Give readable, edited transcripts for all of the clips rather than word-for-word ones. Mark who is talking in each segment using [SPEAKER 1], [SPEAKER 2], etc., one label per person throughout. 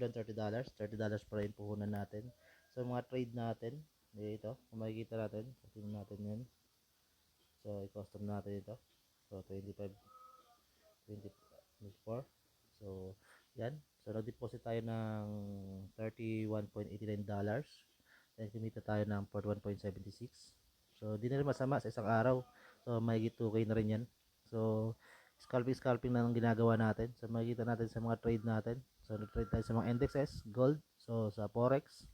[SPEAKER 1] than $30. $30 pa rin puhunan natin. So mga trade natin, dito, kung makikita natin, tingnan natin yan. So i-custom natin ito. So 25, 20, 24. So yan. So nag-deposit tayo ng $31.89. Then kumita tayo ng 41.76. So di na rin masama sa isang araw. So mahigit 2K na rin yan. So scalping na ang ginagawa natin. So makikita natin sa mga trade natin. So nag-trade tayo sa mga indexes, gold, so sa forex.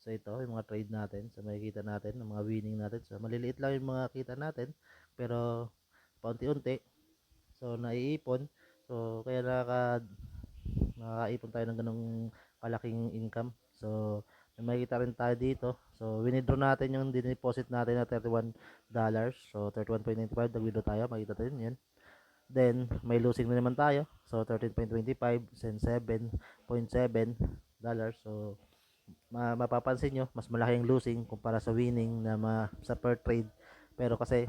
[SPEAKER 1] So ito yung mga trade natin. So makikita natin ang mga winning natin. So maliliit lang yung mga kita natin, pero paunti-unti. So naiipon. So kaya nakakaipon tayo ng ganong kalaking income. So may makikita rin tayo dito. So winidraw natin yung dineposit natin na $31. So 31.95 nag-withdraw tayo. Makikita tayo yan. Then may losing na naman tayo. So 13.25 and $7.7. So mapapansin nyo, mas malaki yung losing kumpara sa winning na sa per trade. Pero kasi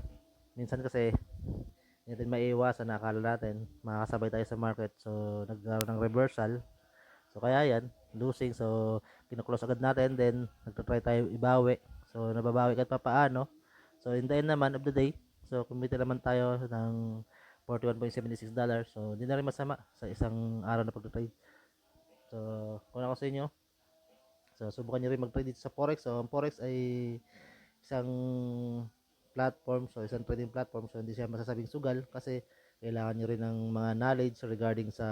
[SPEAKER 1] minsan kasi hindi natin maiiwasan na akala natin makakasabay tayo sa market, so nagkaroon ng reversal. So kaya yan, losing. So kino-close agad natin, then nagtatry tayo ibawi. So nababawi kahit pa paano. So in the end naman of the day, so kumita naman tayo ng $41.76. So hindi na rin masama sa isang araw na pagta-trade. So kung ako sa inyo, so subukan nyo rin mag-trade dito sa Forex. So ang Forex ay isang platform, so isang trading platform. So hindi siya masasabing sugal kasi kailangan nyo rin ng mga knowledge regarding sa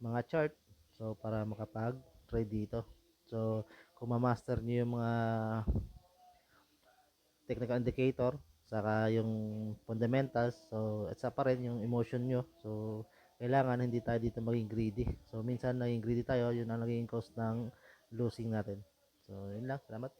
[SPEAKER 1] mga chart, so para makapag-trade dito. So kung ma-master nyo yung mga technical indicator saka yung fundamentals, so at sa pa rin yung emotion nyo. So kailangan hindi tayo dito maging greedy. So minsan naging greedy tayo, yun ang naging cause ng losing natin. So yun lang, salamat.